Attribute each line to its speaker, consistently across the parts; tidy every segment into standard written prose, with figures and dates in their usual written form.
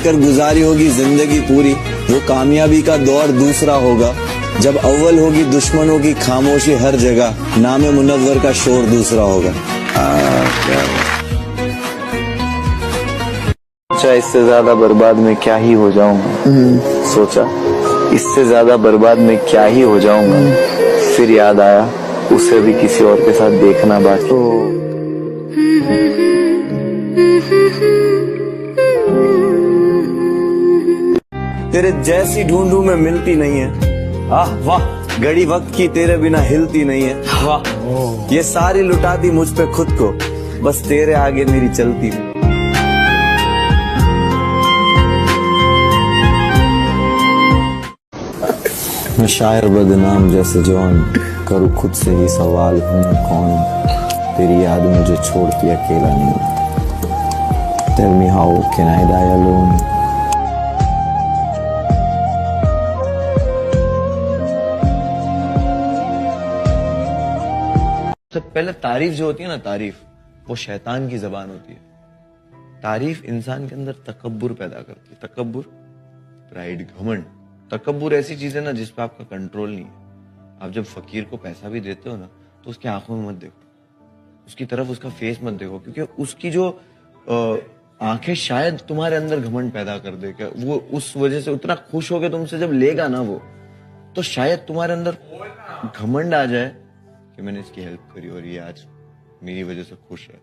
Speaker 1: कर गुजारी होगी जिंदगी पूरी, वो कामयाबी का दौर दूसरा होगा। जब अव्वल होगी दुश्मनों की खामोशी हर जगह, नाम मुनव्वर का शोर दूसरा होगा।
Speaker 2: सोचा इससे ज्यादा बर्बाद में क्या ही हो जाऊंगा, सोचा इससे ज्यादा बर्बाद में क्या ही हो जाऊंगा, फिर याद आया उसे भी किसी और के साथ देखना बाकी।
Speaker 1: तेरे जैसी ढूंढूं मैं मिलती नहीं है, आह वाह घड़ी वक्त की तेरे बिना हिलती नहीं है, वाह ये सारी लुटाती मुझ पे खुद को, बस तेरे आगे मेरी चलती। मैं शायर बदनाम जैसे जवान, करूँ खुद से ही सवाल हूँ मैं कौन, तेरी याद मुझे छोड़ती अकेला नहीं। Tell me how can I die alone?
Speaker 3: सबसे पहले तारीफ जो होती है ना, तारीफ वो शैतान की जबान होती है। तारीफ इंसान के अंदर तकब्बुर पैदा करती है। तकब्बुर, प्राइड, घमंड। तकब्बुर ऐसी चीज है ना जिस पे आपका कंट्रोल नहीं है। आप जब फकीर को पैसा भी देते हो ना तो उसकी आंखों में मत देखो, उसकी तरफ उसका फेस मत देखो, क्योंकि उसकी जो आंखें शायद तुम्हारे अंदर घमंड पैदा कर दे। वो उस वजह से उतना खुश हो गया तुमसे जब लेगा ना वो, तो शायद तुम्हारे अंदर घमंड आ जाए कि मैंने इसकी हेल्प करी और ये आज मेरी वजह से खुश है।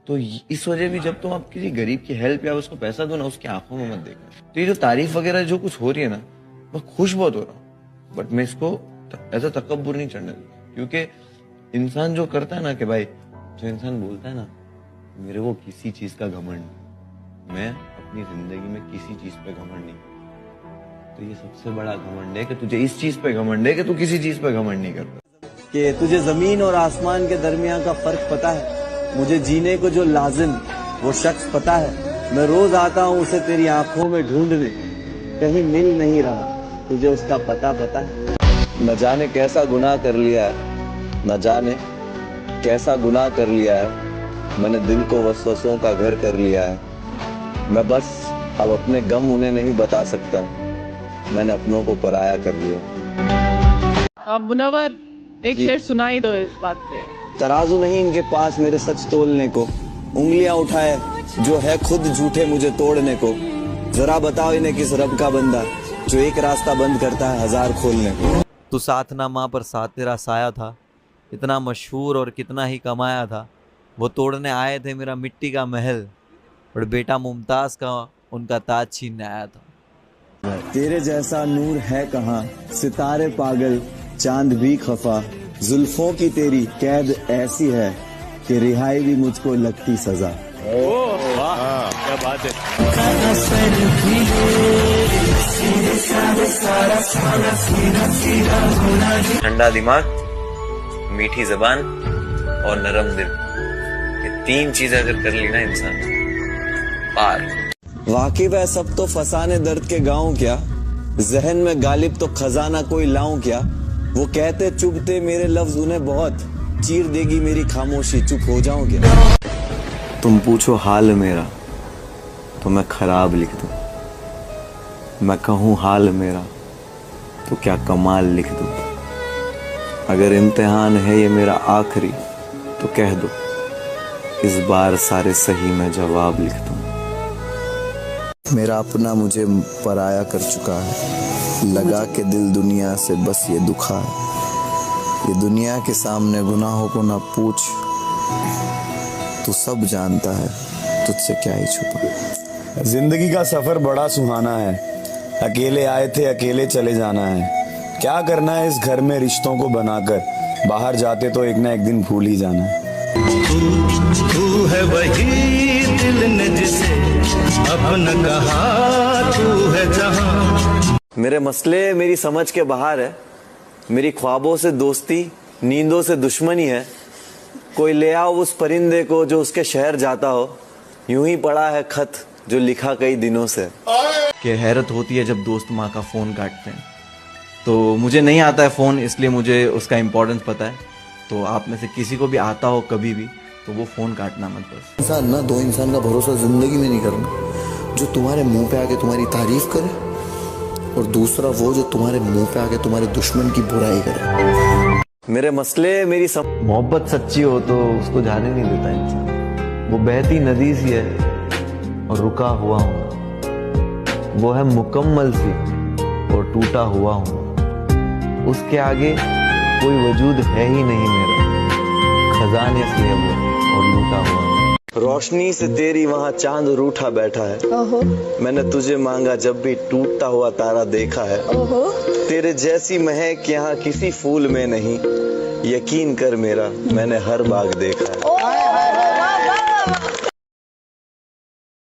Speaker 3: तो इस वजह भी जब तुम आप किसी गरीब की हेल्प या उसको पैसा दो ना, उसकी आंखों में मत देखना। तो ये जो तारीफ वगैरह जो कुछ हो रही है ना, मैं खुश बहुत हो रहा हूँ, बट मैं इसको ऐसा तकब्बुर नहीं चढ़ने दूंगा। क्योंकि इंसान जो करता है ना कि भाई, जो इंसान बोलता है ना मेरे को किसी चीज का घमंड नहीं, मैं अपनी जिंदगी में किसी चीज पे घमंड नहीं, तो ये सबसे बड़ा घमंड है कि तुझे इस चीज पे घमंड है कि तू किसी चीज पे घमंड नहीं करता।
Speaker 1: कि तुझे जमीन और आसमान के दरमियान का फर्क पता है, मुझे जीने को जो लाजिम वो शख्स पता है। मैं रोज आता हूँ उसे तेरी आंखों में ढूंढने, कहीं मिल नहीं रहा, तुझे उसका पता है। न जाने कैसा गुनाह कर लिया है, न जाने कैसा गुनाह कर लिया है, मैंने दिल को वसवसों का घर कर लिया है। मैं बस अब अपने गम उन्हें नहीं बता सकता, मैंने अपनों को पराया कर लिया।
Speaker 4: मुनव्वर एक शेर सुनाई दो इस बात पे।
Speaker 1: तराजू नहीं इनके पास मेरे सच तोलने को, उंगलियां उठाए जो है खुद झूठे मुझे तोड़ने को। जरा बताओ इन्हें किस रब का बंदा जो एक रास्ता बंद करता है हजार खोलने को।
Speaker 5: तू साथ ना माँ पर साथ तेरा साया था, इतना मशहूर और कितना ही कमाया था। वो तोड़ने आए थे मेरा मिट्टी का महल, और बेटा मुमताज का उनका ताज छीनने आया था।
Speaker 1: तेरे जैसा नूर है कहाँ, सितारे पागल चांद भी खफा, जुल्फों की तेरी कैद ऐसी है कि रिहाई भी मुझको लगती सजा।
Speaker 6: क्या बात है।
Speaker 3: ठंडा दिमाग, मीठी जबान और नरम दिल, ये तीन चीजें अगर कर ली ना इंसान पार।
Speaker 1: वाकिफ है सब तो फसाने दर्द के गाँव क्या, जहन में गालिब तो खजाना कोई लाऊं क्या। वो कहते चुभते मेरे लफ्ज उन्हें बहुत, चीर देगी मेरी खामोशी चुप हो जाऊं क्या।
Speaker 2: तुम पूछो हाल मेरा तो मैं खराब लिख दूं, मैं कहूँ हाल मेरा तो क्या कमाल लिख दूं। अगर इम्तिहान है ये मेरा आखिरी तो कह दो, इस बार सारे सही मैं जवाब लिख दूं।
Speaker 1: मेरा अपना मुझे पराया कर चुका है, लगा के दिल दुनिया से बस ये दुखा है। ये दुनिया के सामने गुनाहों को ना पूछ, तू सब जानता है तुझसे क्या ही छुपा।
Speaker 7: जिंदगी का सफर बड़ा सुहाना है, अकेले आए थे अकेले चले जाना है। क्या करना है इस घर में रिश्तों को बनाकर, बाहर जाते तो एक ना एक दिन भूल ही जाना है।
Speaker 6: तू है वही दिल ने जिसे अपना कहा, तू है जहां।
Speaker 1: मेरे मसले मेरी समझ के बाहर है, मेरी ख्वाबों से दोस्ती नींदों से दुश्मनी है। कोई ले आओ उस परिंदे को जो उसके शहर जाता हो, यूं ही पड़ा है खत जो लिखा कई दिनों से।
Speaker 3: कि हैरत होती है जब दोस्त माँ का फ़ोन काटते हैं। तो मुझे नहीं आता है फ़ोन, इसलिए मुझे उसका इम्पोर्टेंस पता है। तो आप में से किसी को भी आता हो कभी भी, तो वो फ़ोन काटना मत बस।
Speaker 1: इंसान ना दो इंसान का भरोसा जिंदगी में नहीं करना।
Speaker 2: जो तुम्हारे मुंह पे आके तुम्हारी तारीफ करे, और दूसरा वो जो तुम्हारे मुंह पे आके तुम्हारे दुश्मन की बुराई करे।
Speaker 1: मेरे मसले मेरी
Speaker 3: मोहब्बत सच्ची हो तो उसको जाने नहीं देता इंसान। वो बहती नदी सी है और रुका हुआ हूँ, वो है मुकम्मल सी और टूटा हुआ हूँ। उसके आगे कोई वजूद है ही नहीं मेरा, खजाने से है वो और लूटा हुआ हूँ।
Speaker 1: रोशनी से तेरी वहाँ चांद रूठा बैठा है।
Speaker 8: ओहो
Speaker 1: मैंने तुझे मांगा जब भी टूटता हुआ तारा देखा है।
Speaker 8: ओहो
Speaker 1: तेरे जैसी महक यहाँ किसी फूल में नहीं, यकीन कर मेरा मैंने हर बाग देखा है।